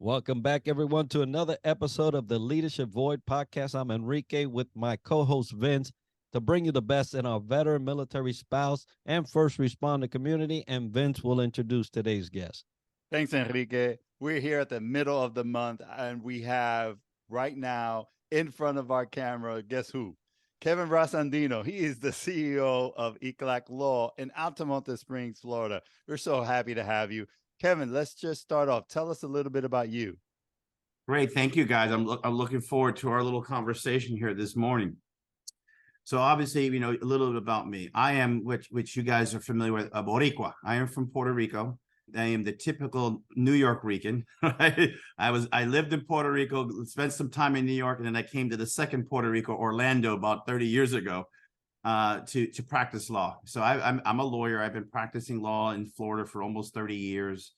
Welcome back, everyone, to another episode of the Leadership Void podcast. I'm Enrique with my co-host Vince to bring you the best in our veteran, military, spouse, and first responder community. And Vince will introduce today's guest. Thanks, Enrique. We're here at the middle of the month, and we have right now in front of our camera, guess who? Kevin Ross-Andino. He is the CEO of éclat Law in Altamonte Springs, Florida. We're so happy to have you. Kevin, let's just start off. Tell us a little bit about you. Great. Thank you, guys. I'm looking forward to our little conversation here this morning. So obviously, a little bit about me. I am, which you guys are familiar with, a Boricua. I am from Puerto Rico. I am the typical New York Rican. Right? I lived in Puerto Rico, spent some time in New York, and then I came to the second Puerto Rico, Orlando, about 30 years ago, to practice law. So I'm a lawyer. I've been practicing law in Florida for almost 30 years.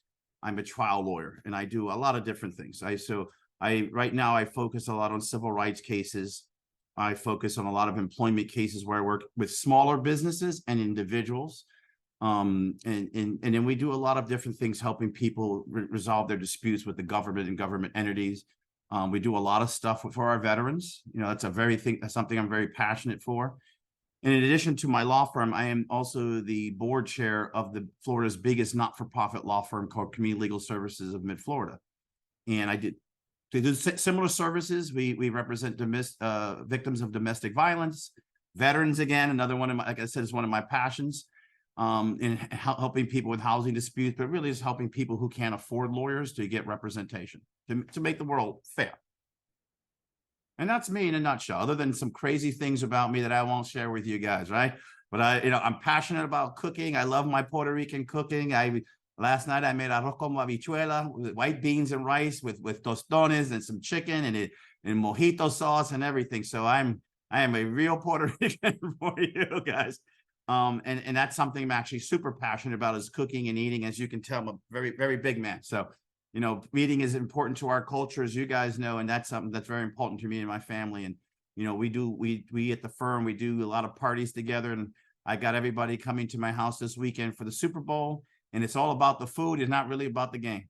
I'm a trial lawyer, and I do a lot of different things. Right now I focus a lot on civil rights cases. I focus on a lot of employment cases where I work with smaller businesses and individuals. And then we do a lot of different things, helping people resolve their disputes with the government and government entities. We do a lot of stuff for our veterans. That's something I'm very passionate for. And in addition to my law firm, I am also the board chair of the Florida's biggest not-for-profit law firm called Community Legal Services of Mid-Florida. And to do similar services. We represent victims of domestic violence, veterans. Again, another one of my, like I said, is one of my passions. In helping people with housing disputes, but really is helping people who can't afford lawyers to get representation to make the world fair. And that's me in a nutshell, other than some crazy things about me that I won't share with you guys, right? But I'm passionate about cooking. I love my Puerto Rican cooking. Last night I made arroz con habichuela with white beans and rice with tostones and some chicken and mojito sauce and everything. So I am a real Puerto Rican for you guys. And that's something I'm actually super passionate about, is cooking and eating. As you can tell, I'm a very, very big man. So, eating is important to our culture, as you guys know, and that's something that's very important to me and my family. And, we at the firm, we do a lot of parties together, and I got everybody coming to my house this weekend for the Super Bowl, and it's all about the food. It's not really about the game.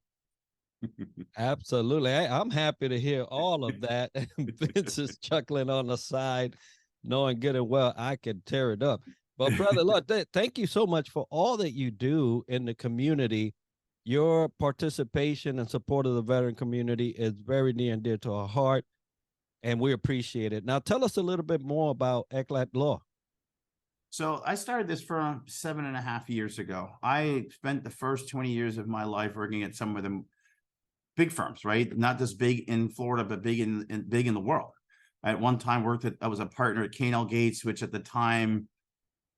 Absolutely. I'm happy to hear all of that. Vince is chuckling on the side, knowing good and well I could tear it up. But brother, look, thank you so much for all that you do in the community. Your participation and support of the veteran community is very near and dear to our heart, and we appreciate it. Now, tell us a little bit more about éclat Law. So I started this firm 7.5 years ago. I spent the first 20 years of my life working at some of the big firms, right? Not just big in Florida, but big in the world. I at one time I was a partner at K&L Gates, which at the time,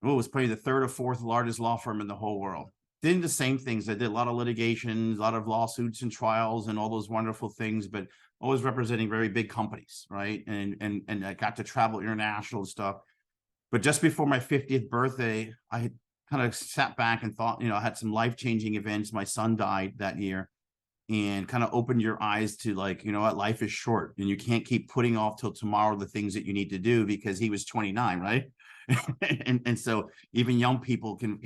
it was probably the third or fourth largest law firm in the whole world. Did the same things. I did a lot of litigation, a lot of lawsuits and trials and all those wonderful things, but always representing very big companies, right? And I got to travel international and stuff. But just before my 50th birthday, I had kind of sat back and thought, I had some life-changing events. My son died that year, and kind of opened your eyes to, like, what, life is short, and you can't keep putting off till tomorrow the things that you need to do, because he was 29, right? and so even young people can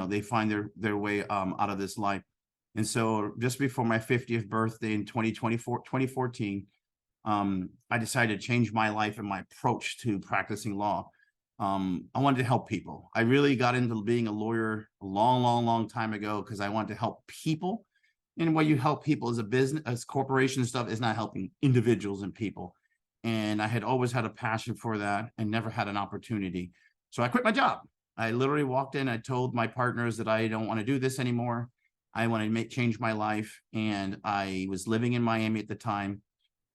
they find their way out of this life. And so just before my 50th birthday in 2014, I decided to change my life and my approach to practicing law. I wanted to help people. I really got into being a lawyer a long time ago because I wanted to help people. And what you help people as a business, as corporation and stuff, is not helping individuals and people. And I had always had a passion for that and never had an opportunity. So I quit my job. I literally walked in. I told my partners that I don't want to do this anymore. I want to change my life. And I was living in Miami at the time.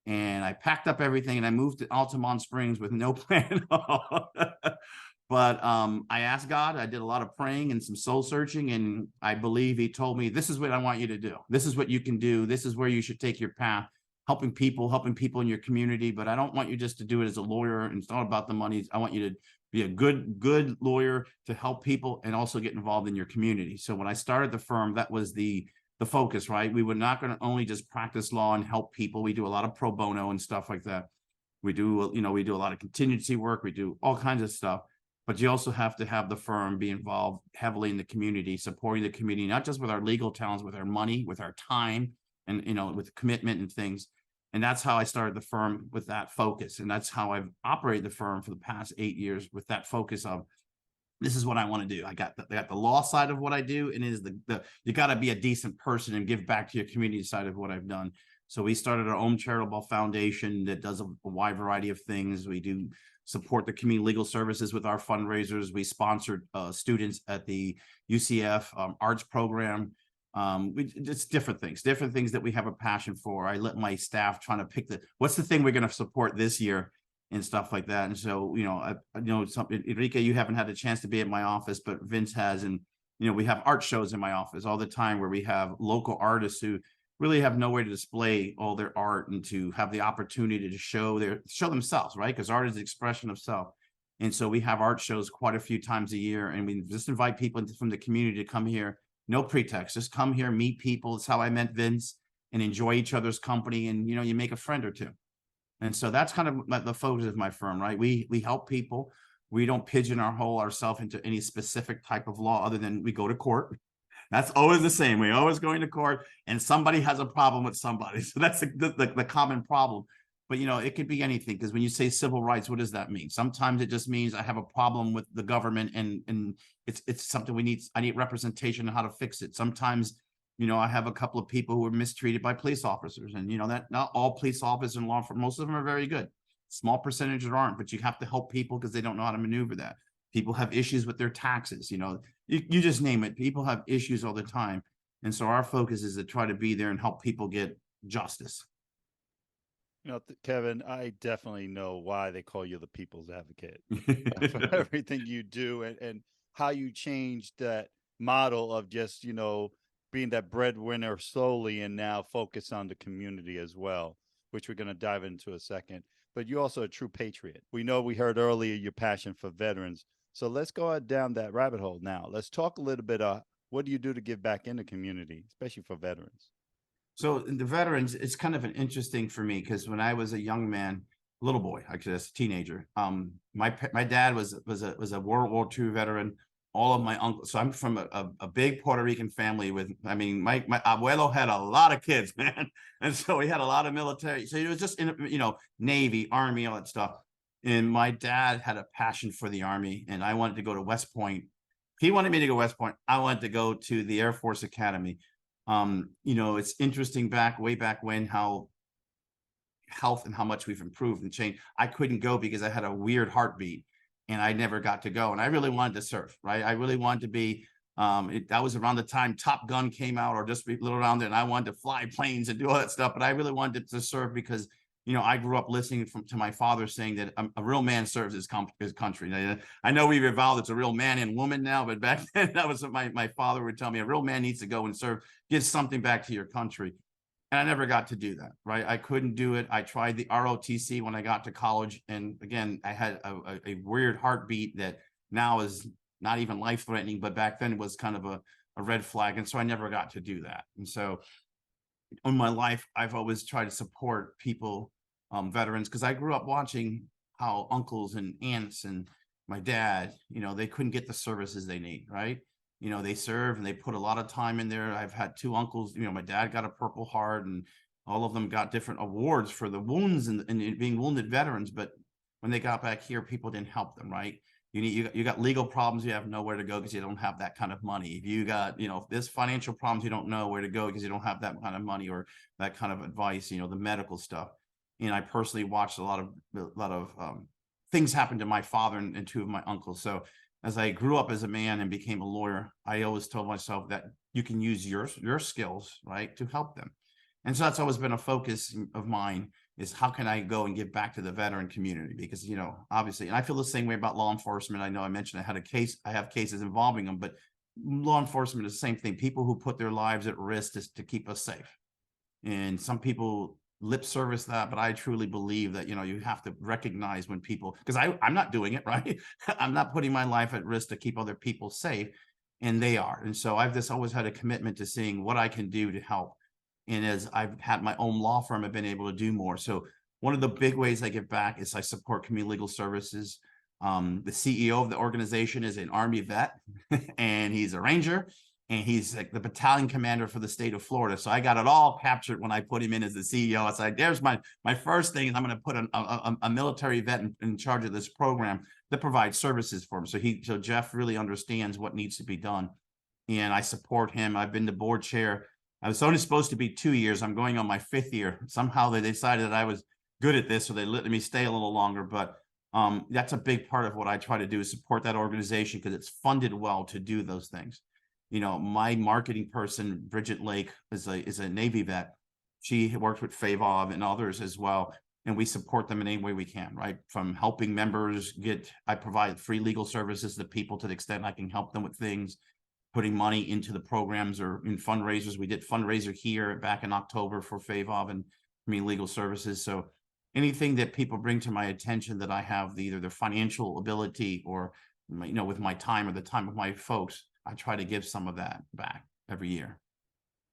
And I packed up everything and I moved to Altamonte Springs with no plan at all. But I asked God. I did a lot of praying and some soul searching. And I believe he told me, this is what I want you to do. This is what you can do. This is where you should take your path. Helping people in your community. But I don't want you just to do it as a lawyer, and it's not about the money. I want you to be a good lawyer to help people and also get involved in your community. So when I started the firm, that was the focus, right? We were not going to only just practice law and help people. We do a lot of pro bono and stuff like that. We do a lot of contingency work. We do all kinds of stuff. But you also have to have the firm be involved heavily in the community, supporting the community, not just with our legal talents, with our money, with our time, and, with commitment and things. And that's how I started the firm, with that focus. And that's how I've operated the firm for the past 8 years, with that focus of, this is what I want to do. I got the law side of what I do, and it is the you got to be a decent person and give back to your community side of what I've done. So we started our own charitable foundation that does a wide variety of things. We do support the community legal services with our fundraisers. We sponsored students at the UCF arts program. It's different things that we have a passion for. I let my staff trying to pick what's the thing we're going to support this year and stuff like that. And so, I know something, Enrique, you haven't had a chance to be at my office, but Vince has. And, we have art shows in my office all the time where we have local artists who really have nowhere to display all their art and to have the opportunity to show themselves, right? Because art is the expression of self. And so we have art shows quite a few times a year, and we just invite people from the community to come here. No pretext, just come here, meet people. It's how I met Vince, and enjoy each other's company. And, you make a friend or two. And so that's kind of the focus of my firm, right? We help people. We don't pigeonhole ourselves into any specific type of law, other than we go to court. That's always the same. We're always going to court, and somebody has a problem with somebody. So that's the common problem. But, it could be anything, because when you say civil rights, what does that mean? Sometimes it just means I have a problem with the government, and it's something I need representation on how to fix it. Sometimes, I have a couple of people who were mistreated by police officers, and, that not all police officers and law enforcement, most of them are very good. Small percentages aren't, but you have to help people because they don't know how to maneuver that. People have issues with their taxes, you just name it. People have issues all the time. And so our focus is to try to be there and help people get justice. Kevin, I definitely know why they call you the people's advocate for everything you do, and how you changed that model of just, being that breadwinner solely, and now focus on the community as well, which we're going to dive into a second. But you're also a true patriot. We heard earlier your passion for veterans. So let's go down that rabbit hole now. Let's talk a little bit. What do you do to give back in the community, especially for veterans? So the veterans, it's kind of an interesting for me, because when I was a young man, little boy, actually as a teenager, my dad was a World War II veteran. All of my uncles. So I'm from a big Puerto Rican family with, my abuelo had a lot of kids, man. And so we had a lot of military. So it was just, Navy, Army, all that stuff. And my dad had a passion for the Army, and I wanted to go to West Point. He wanted me to go to West Point. I wanted to go to the Air Force Academy. It's interesting way back when, how health and how much we've improved and changed. I couldn't go because I had a weird heartbeat, and I never got to go. And I really wanted to serve, right? I really wanted to be, that was around the time Top Gun came out, or just a little around there. And I wanted to fly planes and do all that stuff, but I really wanted to serve because, I grew up listening to my father saying that a real man serves his country. I know we've evolved. It's a real man and woman now, but back then that was what my father would tell me. A real man needs to go and serve, give something back to your country. And I never got to do that, right? I couldn't do it. I tried the ROTC when I got to college. And again, I had a weird heartbeat that now is not even life-threatening, but back then it was kind of a red flag. And so I never got to do that. And so in my life, I've always tried to support people, veterans, because I grew up watching how uncles and aunts and my dad, they couldn't get the services they need, right? They serve and they put a lot of time in there. I've had two uncles, my dad got a Purple Heart, and all of them got different awards for the wounds and being wounded veterans. But when they got back here, people didn't help them, right? You got legal problems, you have nowhere to go because you don't have that kind of money. If you got, there's financial problems, you don't know where to go because you don't have that kind of money or that kind of advice, the medical stuff. And I personally watched a lot of things happen to my father and two of my uncles. So as I grew up as a man and became a lawyer, I always told myself that you can use your skills, right, to help them. And so that's always been a focus of mine, is how can I go and give back to the veteran community? Because, obviously, and I feel the same way about law enforcement. I know I mentioned I have cases involving them, but law enforcement is the same thing. People who put their lives at risk to keep us safe. And some people lip service that, but I truly believe that, you have to recognize when people, because I'm not doing it, right? I'm not putting my life at risk to keep other people safe, and they are. And so I've just always had a commitment to seeing what I can do to help. And as I've had my own law firm, I've been able to do more. So one of the big ways I give back is I support community legal services. The CEO of the organization is an Army vet and he's a Ranger. and he's like the battalion commander for the state of Florida. So I got it all captured when I put him in as the CEO. I said, there's my first thing is I'm going to put a military vet in charge of this program that provides services for him. So Jeff really understands what needs to be done, and I support him. I've been the board chair. I was only supposed to be 2 years. I'm going on my 5th year. Somehow they decided that I was good at this, so they let me stay a little longer. But that's a big part of what I try to do, is support that organization, because it's funded well to do those things. You know, my marketing person, Bridget Lake, is a Navy vet. She worked with FAVOB and others as well, and we support them in any way we can, right? From helping members I provide free legal services to people to the extent I can help them with things, putting money into the programs or in fundraisers. We did fundraiser here back in October for FAVOB and legal services. So anything that people bring to my attention that I have either the financial ability or, you know, with my time or the time of my folks, I try to give some of that back every year.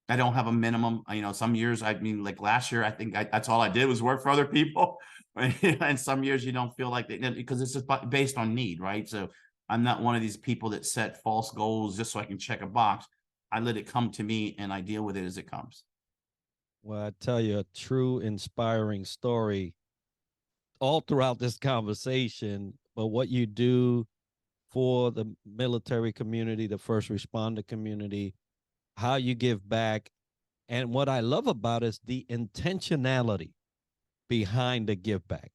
I don't have a minimum. You know, some years, like last year, I think that's all I did was work for other people. And some years you don't feel like because it's just based on need, right? So I'm not one of these people that set false goals just so I can check a box. I let it come to me and I deal with it as it comes. Well, I tell you, a true inspiring story all throughout this conversation, but what you do for the military community, the first responder community, how you give back. And what I love about it is the intentionality behind the give back.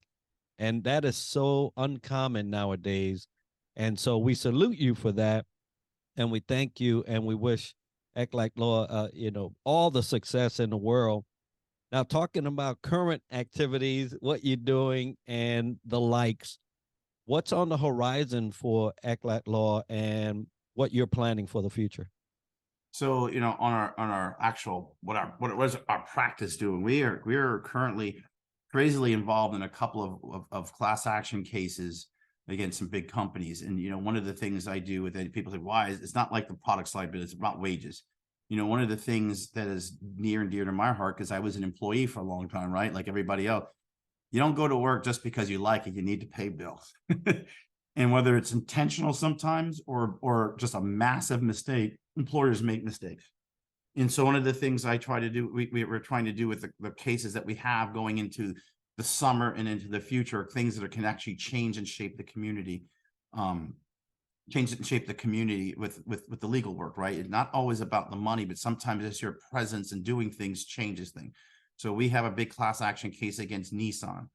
And that is so uncommon nowadays. And so we salute you for that. And we thank you, and we wish ECLAC Law, all the success in the world. Now, talking about current activities, what you're doing and the likes, what's on the horizon for ECLAC Law and what you're planning for the future? So, you know, on our actual, what was our practice doing? We are currently crazily involved in a couple of class action cases against some big companies. And, you know, one of the things I do with it, people say, why? It's not like the product slide, but it's about wages. You know, one of the things that is near and dear to my heart, because I was an employee for a long time, right? Like everybody else, you don't go to work just because you like it. You need to pay bills. And whether it's intentional sometimes or just a massive mistake, employers make mistakes. And so one of the things I try to do, we're trying to do with the cases that we have going into the summer and into the future, things that can actually change and shape the community, change and shape the community with the legal work, right? It's not always about the money, but sometimes it's your presence and doing things changes things. So we have a big class action case against Nissan.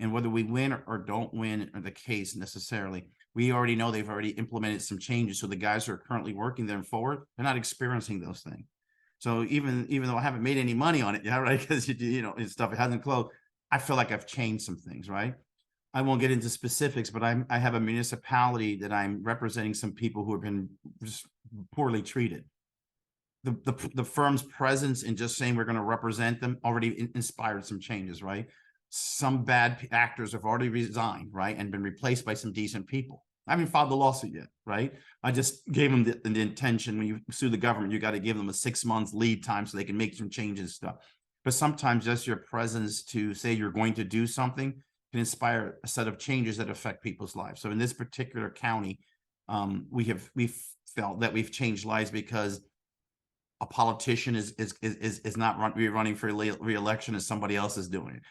And whether we win or don't win the case necessarily, we already know they've already implemented some changes. So the guys who are currently working there forward, they're not experiencing those things. So even though I haven't made any money on it, yeah, right, because you know, and stuff, it hasn't closed, I feel like I've changed some things, right? I won't get into specifics, but I have a municipality that I'm representing some people who have been just poorly treated. The firm's presence in just saying we're going to represent them already inspired some changes, right? Some bad actors have already resigned, right, and been replaced by some decent people. I haven't filed the lawsuit yet, right? I just gave them the intention. When you sue the government, you got to give them a 6 months lead time so they can make some changes and stuff. But sometimes just your presence to say you're going to do something can inspire a set of changes that affect people's lives. So in this particular county, we've felt that we've changed lives because a politician is not running for re-election as somebody else is doing it.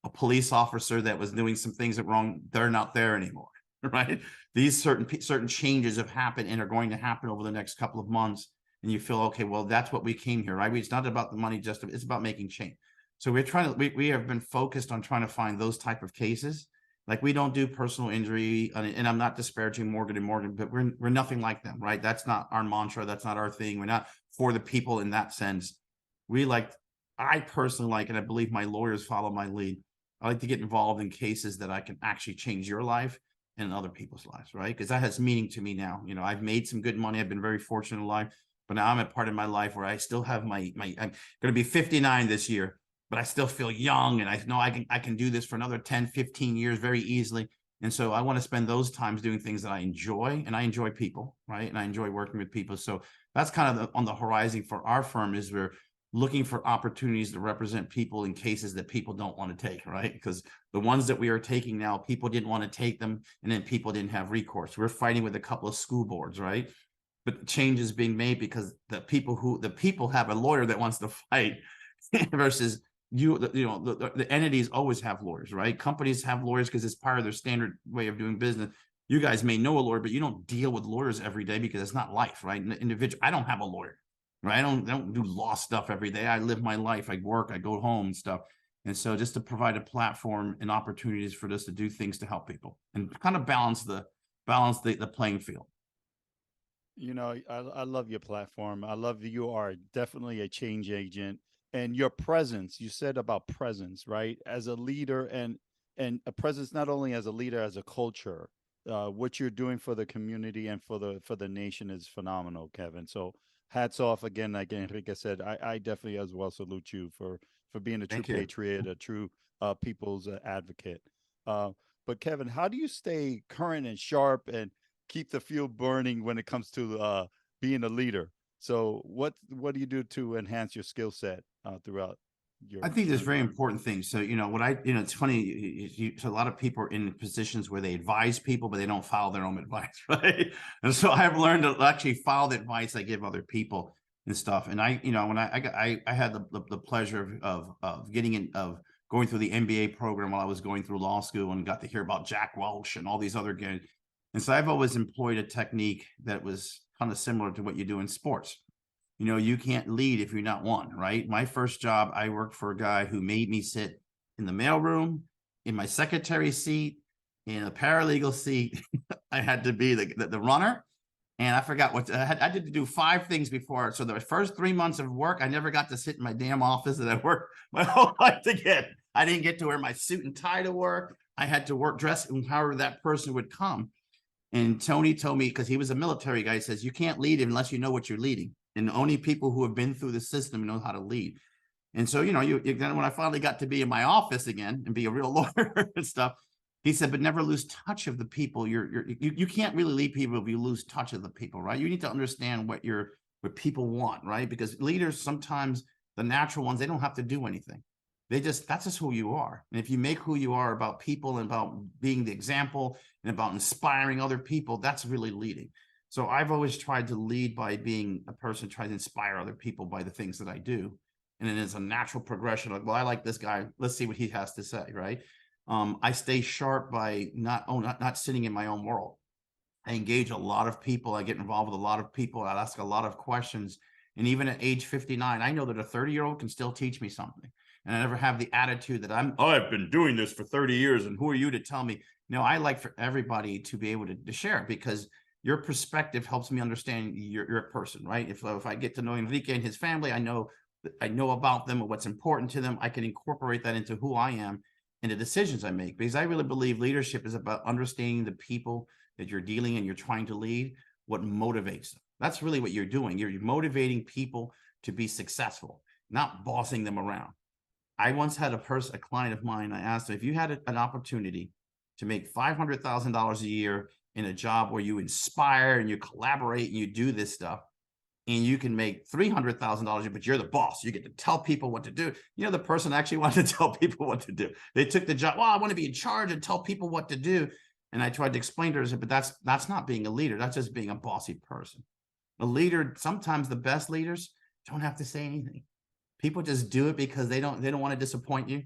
A police officer that was doing some things that wrong, they're not there anymore, right? These certain changes have happened and are going to happen over the next couple of months. And you feel, okay, well, that's what we came here, right? It's not about the money, it's about making change. So we have been focused on trying to find those type of cases. Like we don't do personal injury, and I'm not disparaging Morgan & Morgan, but we're nothing like them, right? That's not our mantra. That's not our thing. We're not for the people in that sense. I personally like, and I believe my lawyers follow my lead, I like to get involved in cases that I can actually change your life and other people's lives, right? Because that has meaning to me now. You know, I've made some good money. I've been very fortunate in life, but now I'm at part of my life where I still have I'm going to be 59 this year, but I still feel young. And I know I can do this for another 10, 15 years very easily. And so I want to spend those times doing things that I enjoy, and I enjoy people, right? And I enjoy working with people. So that's kind of on the horizon for our firm, is we're looking for opportunities to represent people in cases that people don't want to take, right? Because the ones that we are taking now, people didn't want to take them, and then people didn't have recourse. We're fighting with a couple of school boards, right? but change is being made because the people have a lawyer that wants to fight versus the entities always have lawyers, right? Companies have lawyers because it's part of their standard way of doing business. You guys may know a lawyer, but you don't deal with lawyers every day because it's not life, right? Individual, I don't have a lawyer, right? I don't do law stuff every day. I live my life. I work, I go home and stuff. And so just to provide a platform and opportunities for us to do things to help people and kind of balance the playing field. You know, I love your platform. I love that you are definitely a change agent, and your presence. You said about presence, right? As a leader, and a presence not only as a leader, as a culture. What you're doing for the community and for the nation is phenomenal, Kevin. So hats off again. Like Enrique said, I definitely as well salute you for being a true Thank you. patriot, a true people's advocate. But Kevin, how do you stay current and sharp and keep the fuel burning when it comes to being a leader? So what do you do to enhance your skill set throughout your? I think there's very important things. So, it's funny. So a lot of people are in positions where they advise people, but they don't follow their own advice, right? And so I've learned to actually follow the advice I give other people and stuff. And when I had the pleasure of going through the MBA program while I was going through law school and got to hear about Jack Welch and all these other guys. And so I've always employed a technique that was kind of similar to what you do in sports. You can't lead if you're not one, right? My first job, I worked for a guy who made me sit in the mailroom, in my secretary seat, in a paralegal seat. I had to be the runner. And I forgot what I did to do 5 things before. So the first 3 months of work, I never got to sit in my damn office that I worked my whole life to get. I didn't get to wear my suit and tie to work. I had to work dressed however that person would come. And Tony told me, because he was a military guy, he says, you can't lead unless you know what you're leading. And only people who have been through the system know how to lead. And so, then when I finally got to be in my office again and be a real lawyer and stuff, he said, but never lose touch of the people. You can't really lead people if you lose touch of the people, right? You need to understand what people want, right? Because leaders, sometimes the natural ones, they don't have to do anything. That's just who you are. And if you make who you are about people and about being the example and about inspiring other people, that's really leading. So I've always tried to lead by being a person trying to inspire other people by the things that I do. And it is a natural progression. Like, well, I like this guy. Let's see what he has to say, right? I stay sharp by not sitting in my own world. I engage a lot of people. I get involved with a lot of people. I ask a lot of questions. And even at age 59, I know that a 30-year-old can still teach me something. And I never have the attitude that I've been doing this for 30 years. And who are you to tell me? I like for everybody to be able to share it, because your perspective helps me understand you're a person, right? If I get to know Enrique and his family, I know about them and what's important to them. I can incorporate that into who I am and the decisions I make, because I really believe leadership is about understanding the people that you're dealing and you're trying to lead, what motivates them. That's really what you're doing. You're motivating people to be successful, not bossing them around. I once had a client of mine, I asked her, if you had an opportunity to make $500,000 a year in a job where you inspire and you collaborate and you do this stuff, and you can make $300,000, but you're the boss, you get to tell people what to do. The person actually wanted to tell people what to do. They took the job. Well, I want to be in charge and tell people what to do. And I tried to explain to her, but that's not being a leader. That's just being a bossy person. A leader, sometimes the best leaders don't have to say anything. People just do it because they don't want to disappoint you.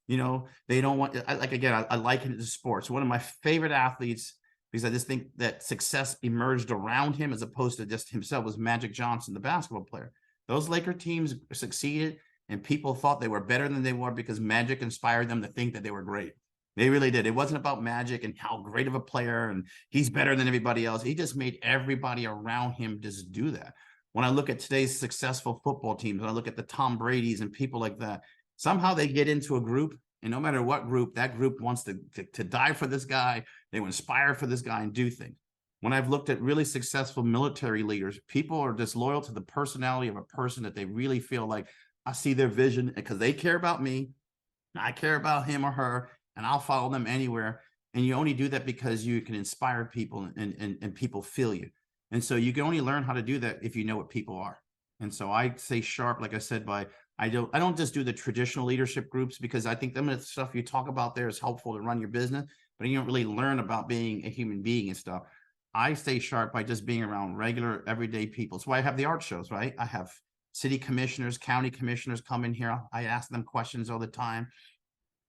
They don't want, I liken it to sports. One of my favorite athletes, because I just think that success emerged around him as opposed to just himself, was Magic Johnson, the basketball player. Those Laker teams succeeded, and people thought they were better than they were because Magic inspired them to think that they were great. They really did. It wasn't about Magic and how great of a player and he's better than everybody else. He just made everybody around him just do that. When I look at today's successful football teams, when I look at the Tom Brady's and people like that, somehow they get into a group, and no matter what group, that group wants to die for this guy. They will inspire for this guy and do things. When I've looked at really successful military leaders, people are disloyal to the personality of a person that they really feel like, I see their vision because they care about me. I care about him or her, and I'll follow them anywhere. And you only do that because you can inspire people and people feel you. And so you can only learn how to do that if you know what people are. And so I say sharp, like I said, I don't just do the traditional leadership groups, because I think some of the stuff you talk about there is helpful to run your business, but you don't really learn about being a human being and stuff. I stay sharp by just being around regular, everyday people. That's why I have the art shows, right? I have city commissioners, county commissioners come in here. I ask them questions all the time.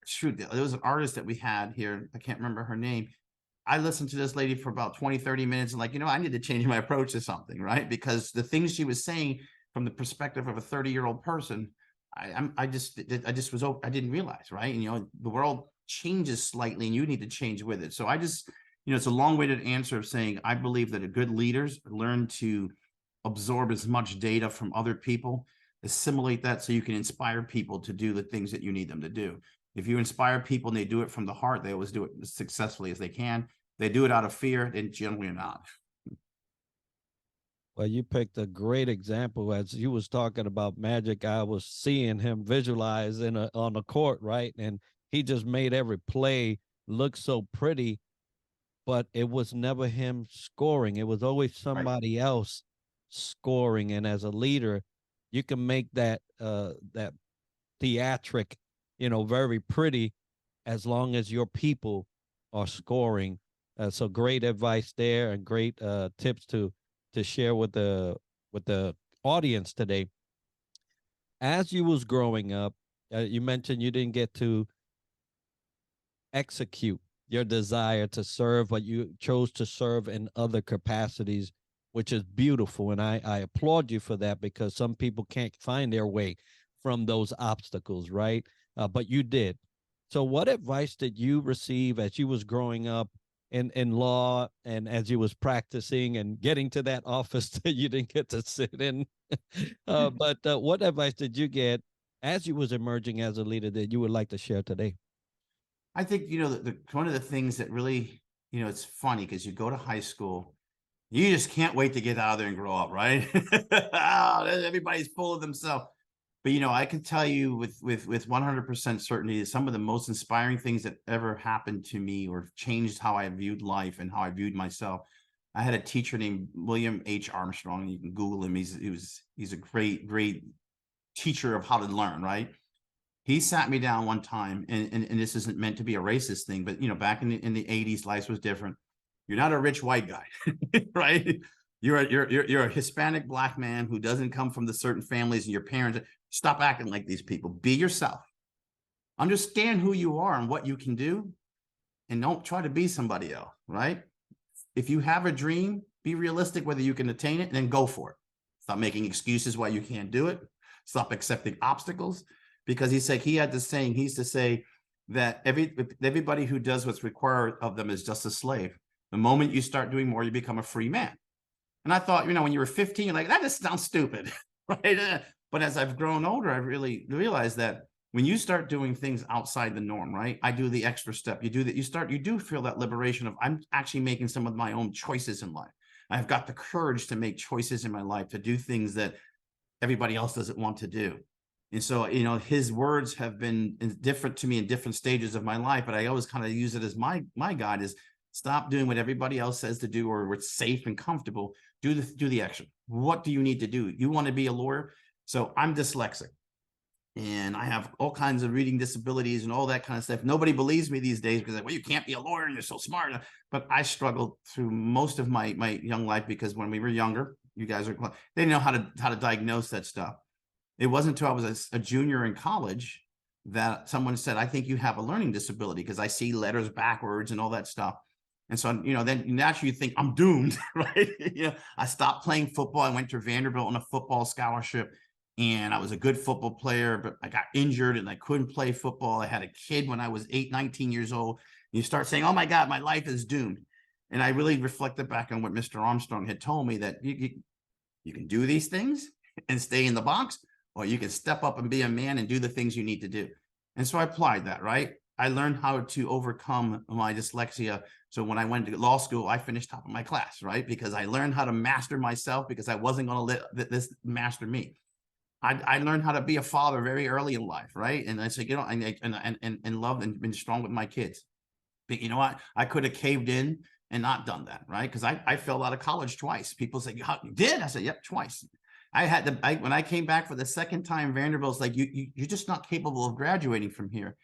Shoot, there was an artist that we had here. I can't remember her name. I listened to this lady for about 20, 30 minutes and like, I need to change my approach to something, right? Because the things she was saying from the perspective of a 30-year-old person, I didn't realize, right? And, the world changes slightly and you need to change with it. So it's a long-winded answer of saying, I believe that a good leaders learn to absorb as much data from other people, assimilate that so you can inspire people to do the things that you need them to do. If you inspire people and they do it from the heart, they always do it as successfully as they can. They do it out of fear, then generally not. Well, you picked a great example. As you was talking about magic, I was seeing him visualize on the court, right? And he just made every play look so pretty, but it was never him scoring. It was always somebody else scoring. And as a leader, you can make that theatric, very pretty, as long as your people are scoring. So great advice there, and great tips to share with the audience today. As you was growing up, you mentioned you didn't get to execute your desire to serve, but you chose to serve in other capacities, which is beautiful. And I applaud you for that, because some people can't find their way from those obstacles, right? But you did. So what advice did you receive as you was growing up in law, and as you was practicing and getting to that office that you didn't get to sit in? But what advice did you get as you was emerging as a leader that you would like to share today? I think, one of the things that really, it's funny because you go to high school, you just can't wait to get out of there and grow up, right? Everybody's full of themselves. But, I can tell you with 100% certainty that some of the most inspiring things that ever happened to me or changed how I viewed life and how I viewed myself. I had a teacher named William H. Armstrong. You can Google him. He's a great, great teacher of how to learn, right? He sat me down one time, and this isn't meant to be a racist thing, but, back in the 80s, life was different. You're not a rich white guy, right? You're a Hispanic Black man who doesn't come from the certain families, and your parents. Stop acting like these people. Be yourself. Understand who you are and what you can do, and don't try to be somebody else, right? If you have a dream, be realistic whether you can attain it, and then go for it. Stop making excuses why you can't do it. Stop accepting obstacles, because he had this saying, he used to say that everybody who does what's required of them is just a slave. The moment you start doing more, you become a free man. And I thought, when you were 15, you're like, that just sounds stupid, right? But as I've grown older, I really realized that when you start doing things outside the norm, right? I do the extra step. You do that. You do feel that liberation of, I'm actually making some of my own choices in life. I've got the courage to make choices in my life, to do things that everybody else doesn't want to do. And so, his words have been different to me in different stages of my life, but I always kind of use it as my guide is, stop doing what everybody else says to do or what's safe and comfortable. Do the action. What do you need to do? You want to be a lawyer? So I'm dyslexic, and I have all kinds of reading disabilities and all that kind of stuff. Nobody believes me these days because, well, you can't be a lawyer and you're so smart. But I struggled through most of my young life, because when we were younger, they didn't know how to diagnose that stuff. It wasn't until I was a junior in college that someone said, I think you have a learning disability, because I see letters backwards and all that stuff. And so, then naturally you think I'm doomed, right? I stopped playing football. I went to Vanderbilt on a football scholarship, and I was a good football player, but I got injured and I couldn't play football. I had a kid when I was 19 years old. And you start saying, oh my God, my life is doomed. And I really reflected back on what Mr. Armstrong had told me, that you can do these things and stay in the box, or you can step up and be a man and do the things you need to do. And so I applied that, right? I learned how to overcome my dyslexia. So when I went to law school, I finished top of my class, right? Because I learned how to master myself, because I wasn't going to let this master me. I learned how to be a father very early in life, right? And I said, and loved and been strong with my kids. But you know what? I could have caved in and not done that, right? Because I failed out of college twice. People say, "How you did?" I said, "Yep, twice." When I came back for the second time, Vanderbilt's like, you're just not capable of graduating from here.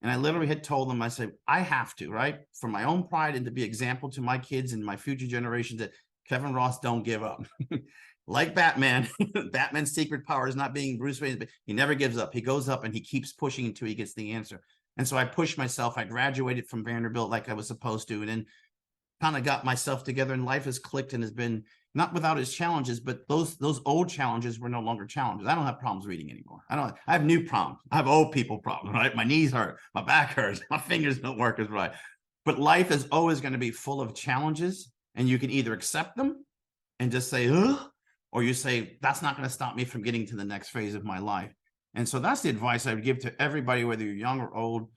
And I literally had told them, I said, I have to, right? For my own pride and to be example to my kids and my future generations that Kevin Ross don't give up. Like Batman, Batman's secret power is not being Bruce Wayne, but he never gives up. He goes up and he keeps pushing until he gets the answer. And so I pushed myself. I graduated from Vanderbilt like I was supposed to, and then kind of got myself together, and life has clicked and has been not without its challenges, but those old challenges were no longer challenges. I don't have problems reading anymore. I have new problems. I have old people problems, right? My knees hurt, my back hurts, my fingers don't work as right. But life is always going to be full of challenges, and you can either accept them and just say, ugh, or you say, that's not going to stop me from getting to the next phase of my life. And so that's the advice I would give to everybody, whether you're young or old.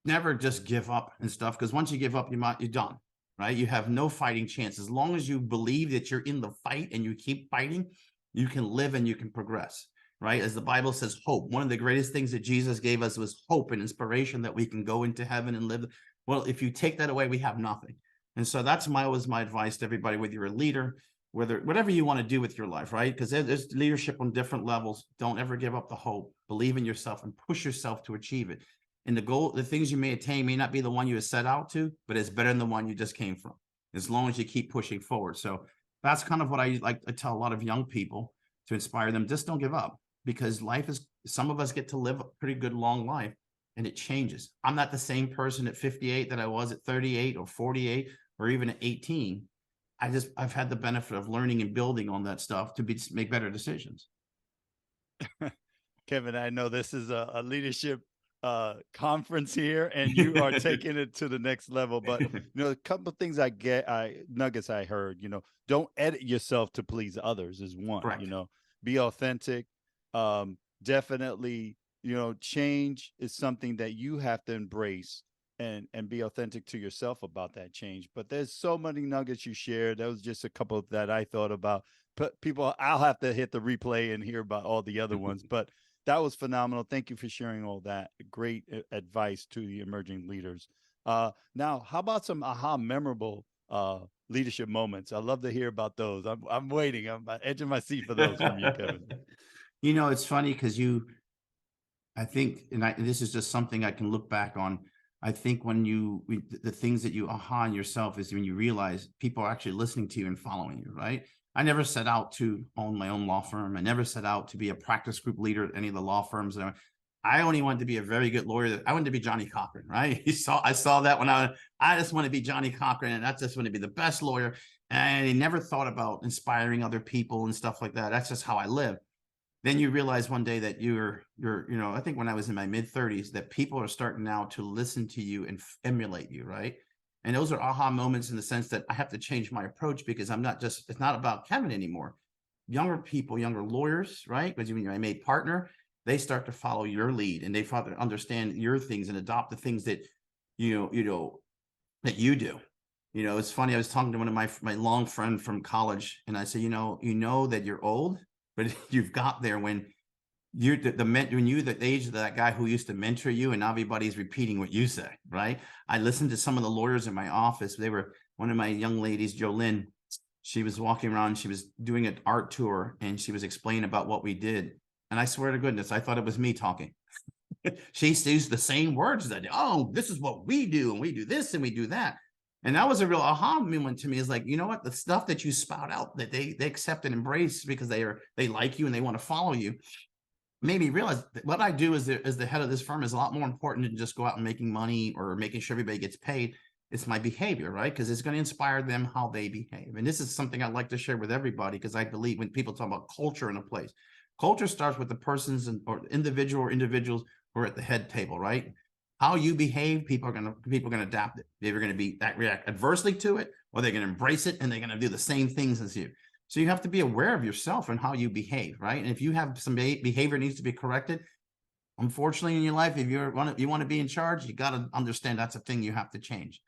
Never just give up and stuff, because once you give up, you're done. Right? You have no fighting chance. As long as you believe that you're in the fight and you keep fighting, you can live and you can progress, right? As the Bible says, hope. One of the greatest things that Jesus gave us was hope and inspiration that we can go into heaven and live. Well, if you take that away, we have nothing. And so that's always my advice to everybody, whether you're a leader, whatever you want to do with your life, right? Because there's leadership on different levels. Don't ever give up the hope. Believe in yourself and push yourself to achieve it. And the things you may attain may not be the one you set out to, but it's better than the one you just came from, as long as you keep pushing forward. So that's kind of what I like to tell a lot of young people to inspire them. Just don't give up, because some of us get to live a pretty good long life, and it changes. I'm not the same person at 58 that I was at 38 or 48 or even at 18. I've had the benefit of learning and building on that stuff to make better decisions. Kevin, I know this is a leadership conference here, and you are taking it to the next level. But a couple of things nuggets I heard. Don't edit yourself to please others is one. Correct. Be authentic. Definitely, change is something that you have to embrace and be authentic to yourself about that change. But there's so many nuggets you shared. That was just a couple that I thought about. But I'll have to hit the replay and hear about all the other ones. But that was phenomenal. Thank you for sharing all that. Great advice to the emerging leaders. Now, how about some memorable leadership moments? I love to hear about those. I'm waiting. I'm edging my seat for those from you, Kevin. It's funny because I think, this is just something I can look back on. I think the things that you in yourself is when you realize people are actually listening to you and following you, right? I never set out to own my own law firm. I never set out to be a practice group leader at any of the law firms. I only wanted to be a very good lawyer. I wanted to be Johnny Cochran, right? I saw that when I just want to be Johnny Cochran, and I just want to be the best lawyer. And I never thought about inspiring other people and stuff like that. That's just how I live. Then you realize one day that you're I think when I was in my mid 30s, that people are starting now to listen to you and emulate you, right? And those are aha moments in the sense that I have to change my approach, because it's not about Kevin anymore. Younger people, younger lawyers, right? Because when you're a made partner, they start to follow your lead, and they start to understand your things and adopt the things that, that you do. It's funny. I was talking to one of my long friend from college, and I said, you know that you're old, but you've got there when you're the age of that guy who used to mentor you, and everybody's repeating what you say, right? I listened to some of the lawyers in my office. One of my young ladies, Jolynn, she was walking around, she was doing an art tour, and she was explaining about what we did. And I swear to goodness, I thought it was me talking. She used the same words that, oh, this is what we do, and we do this and we do that. And that was a real aha moment to me. Is like, you know what, the stuff that you spout out that they accept and embrace because they like you and they want to follow you, made me realize that what I do as the head of this firm is a lot more important than just go out and making money or making sure everybody gets paid. It's my behavior, right? Because it's going to inspire them how they behave. And this is something I'd like to share with everybody, because I believe when people talk about culture in a place, culture starts with the persons or individuals who are at the head table, right? How you behave, people are going to adapt it. They're going to react adversely to it, or they're going to embrace it and they're going to do the same things as you. So you have to be aware of yourself and how you behave, right? And if you have some behavior needs to be corrected, unfortunately in your life, if you want to be in charge, you got to understand that's a thing you have to change.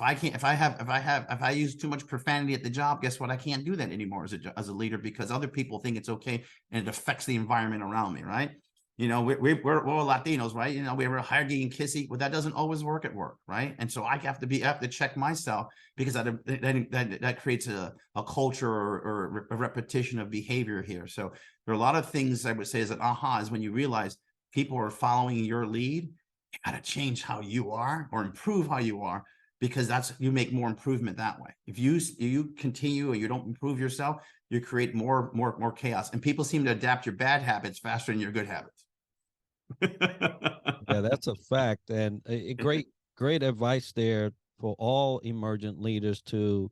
If I use too much profanity at the job, guess what? I can't do that anymore as a leader, because other people think it's okay and it affects the environment around me, right? We're all Latinos, right? We're hierarchy and kissy, but that doesn't always work at work, right? And so I have to check myself, because that creates a culture or a repetition of behavior here. So there are a lot of things I would say is that aha is when you realize people are following your lead, you got to change how you are or improve how you are, because that's, you make more improvement that way. If you continue or you don't improve yourself, you create more chaos. And people seem to adapt your bad habits faster than your good habits. Yeah, that's a fact. And a great advice there for all emergent leaders to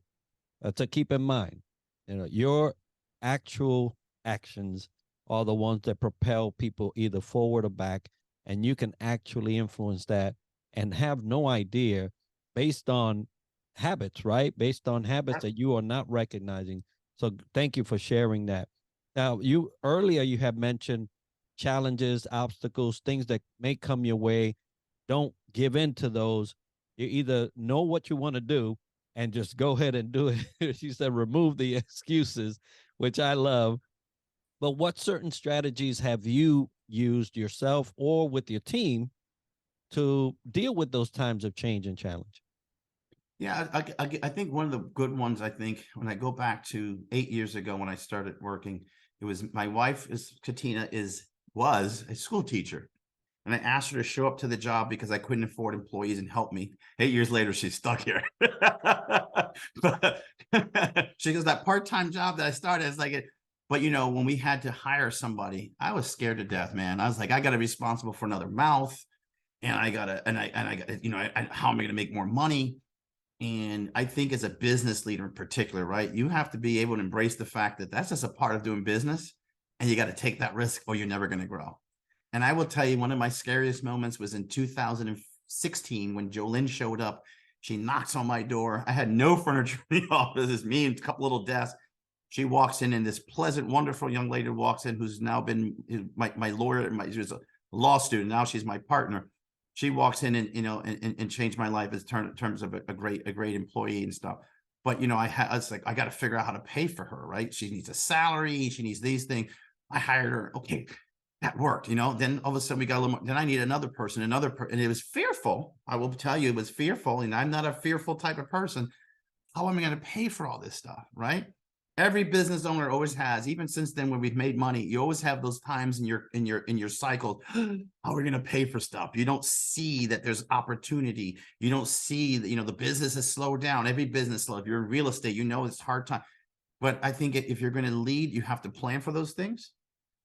keep in mind. You know, your actual actions are the ones that propel people either forward or back, and you can actually influence that and have no idea based on habits, right? Based on habits that you are not recognizing. So thank you for sharing that. Now, you earlier you have mentioned challenges, obstacles, things that may come your way. Don't give in to those. You either know what you want to do and just go ahead and do it. She said, remove the excuses, which I love. But what certain strategies have you used yourself or with your team to deal with those times of change and challenge? Yeah, I think one of the good ones, I think, when I go back to 8 years ago when I started working, it was my wife Katina was a school teacher. And I asked her to show up to the job because I couldn't afford employees and help me. 8 years later, she's stuck here. But she goes, that part-time job that I started, it's like, but you know, when we had to hire somebody, I was scared to death, man. I was like, I got to be responsible for another mouth. And I gotta, you know, how am I going to make more money? And I think as a business leader in particular, right, you have to be able to embrace the fact that that's just a part of doing business, and you got to take that risk or you're never going to grow. And I will tell you, one of my scariest moments was in 2016 when Jolynn showed up. She knocks on my door. I had no furniture in the office. It's me and a couple little desks. She walks in, and this pleasant, wonderful young lady walks in, who's now been my lawyer. She was a law student. Now she's my partner. She walks in and, you know, and changed my life in terms of a great employee and stuff. But, you know, it's like, I got to figure out how to pay for her, right? She needs a salary. She needs these things. I hired her. Okay, that worked, you know. Then all of a sudden we got a little more. Then I need another person, and it was fearful. I will tell you, it was fearful. And I'm not a fearful type of person. How am I going to pay for all this stuff, right? Every business owner always has, even since then when we've made money, you always have those times in your cycle. How are we going to pay for stuff? You don't see that there's opportunity. You don't see that, you know, the business has slowed down. Every business slow. If you're in real estate, you know, it's hard time. But I think if you're going to lead, you have to plan for those things,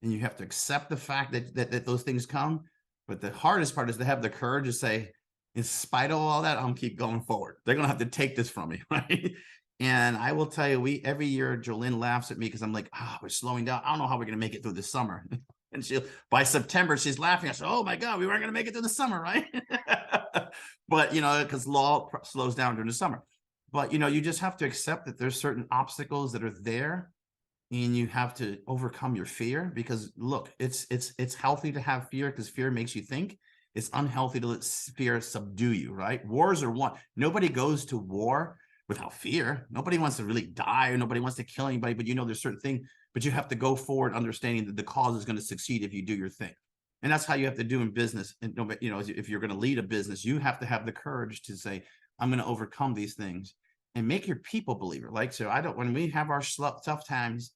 and you have to accept the fact that those things come. But the hardest part is to have the courage to say, in spite of all that, I'm keep going forward. They're going to have to take this from me, right? And I will tell you, every year Jolynn laughs at me because I'm like, we're slowing down. I don't know how we're going to make it through the summer. And by September, she's laughing. I said, oh my God, we weren't going to make it through the summer, right? But, you know, because law slows down during the summer. But, you know, you just have to accept that there's certain obstacles that are there, and you have to overcome your fear. Because look, it's healthy to have fear because fear makes you think. It's unhealthy to let fear subdue you, right? Wars are won. Nobody goes to war without fear. Nobody wants to really die, or nobody wants to kill anybody, but you know, there's certain things, but you have to go forward understanding that the cause is going to succeed if you do your thing. And that's how you have to do in business. And, you know, if you're going to lead a business, you have to have the courage to say, I'm going to overcome these things and make your people believer. Like, so when we have our tough times,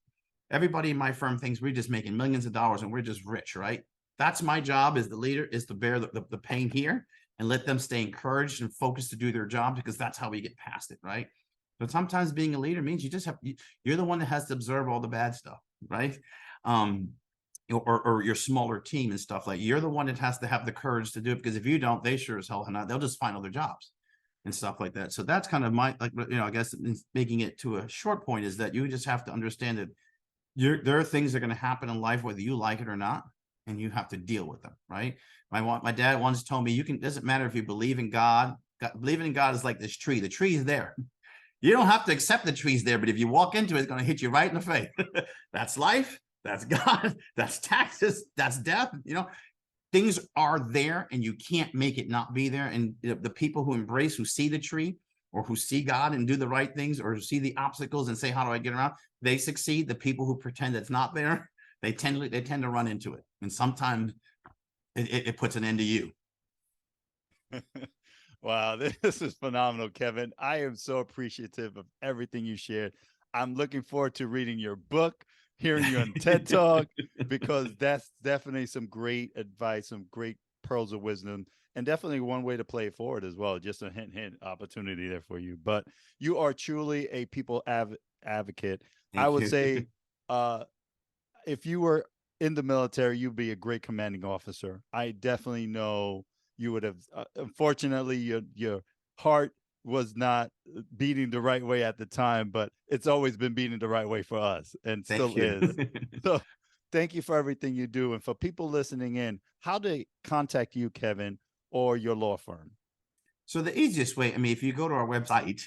everybody in my firm thinks we're just making millions of dollars and we're just rich, right? That's my job as the leader, is to bear the pain here and let them stay encouraged and focused to do their job, because that's how we get past it, right? But sometimes being a leader means you're the one that has to observe all the bad stuff, right? Or your smaller team and stuff, like, you're the one that has to have the courage to do it, because if you don't, they sure as hell not. They'll just find other jobs and stuff like that. So that's kind of my, like, you know, I guess making it to a short point is that you just have to understand that there are things that are going to happen in life, whether you like it or not, and you have to deal with them, right? My dad once told me, doesn't matter if you believe in God. Believing in God is like this tree. The tree is there. You don't have to accept the tree's there, but if you walk into it, it's going to hit you right in the face. That's life. That's God. That's taxes. That's death. You know, things are there, and you can't make it not be there. And the people who see the tree, or who see God and do the right things, or see the obstacles and say, how do I get around? They succeed. The people who pretend it's not there, they tend to run into it. And sometimes it puts an end to you. Wow, this is phenomenal, Kevin. I am so appreciative of everything you shared. I'm looking forward to reading your book, hearing you on TED Talk, because that's definitely some great advice, some great pearls of wisdom and definitely one way to play it forward as well. Just a hint opportunity there for you. But you are truly a people advocate. I Thank would you. say, if you were in the military, you'd be a great commanding officer. I definitely know you would have. Unfortunately, your heart was not beating the right way at the time, but it's always been beating the right way for us, and Thank still you. is. So, thank you for everything you do, and for people listening in, how do they contact you, Kevin, or your law firm? So the easiest way, I mean, if you go to our website,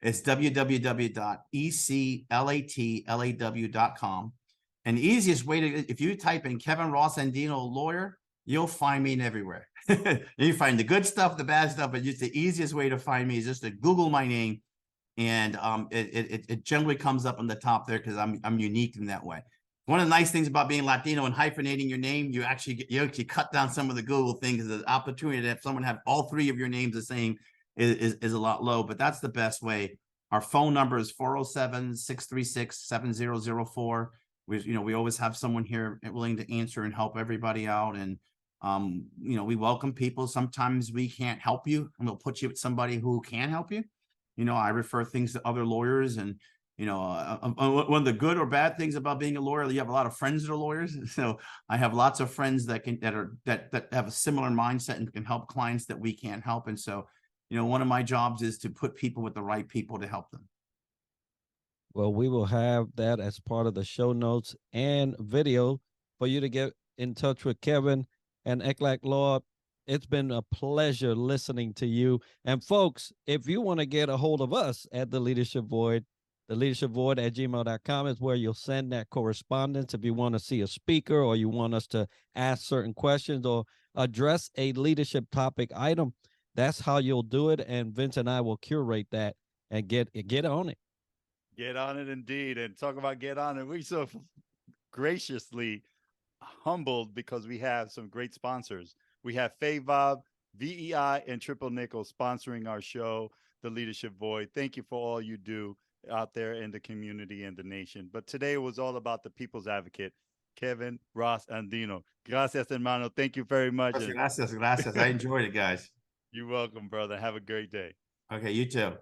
it's www.eclatlaw.com. And the easiest way to, if you type in Kevin Ross-Andino lawyer, you'll find me everywhere. You find the good stuff, the bad stuff, but just the easiest way to find me is just to Google my name. And it generally comes up on the top there because I'm unique in that way. One of the nice things about being Latino and hyphenating your name, you actually cut down some of the Google things. The opportunity to have someone have all three of your names the same is a lot low, but that's the best way. Our phone number is 407-636-7004. We always have someone here willing to answer and help everybody out. And we welcome people. Sometimes we can't help you, and we'll put you with somebody who can help you. I refer things to other lawyers, and one of the good or bad things about being a lawyer, you have a lot of friends that are lawyers. So I have lots of friends that have a similar mindset and can help clients that we can't help. And so, one of my jobs is to put people with the right people to help them. Well, we will have that as part of the show notes and video for you to get in touch with Kevin and éclat Law. It's been a pleasure listening to you. And folks, if you want to get a hold of us at The Leadership Void, theleadershipvoid@gmail.com is where you'll send that correspondence. If you want to see a speaker, or you want us to ask certain questions or address a leadership topic item, that's how you'll do it. And Vince and I will curate that and get on it. Get on it indeed. And talk about get on it. We so graciously humbled because we have some great sponsors. We have FAVOB, VEI, and Triple Nickel sponsoring our show, The Leadership Void. Thank you for all you do out there in the community and the nation. But today was all about the people's advocate, Kevin Ross-Andino. Gracias, hermano. Thank you very much. Gracias. I enjoyed it, guys. You're welcome, brother. Have a great day. Okay, you too.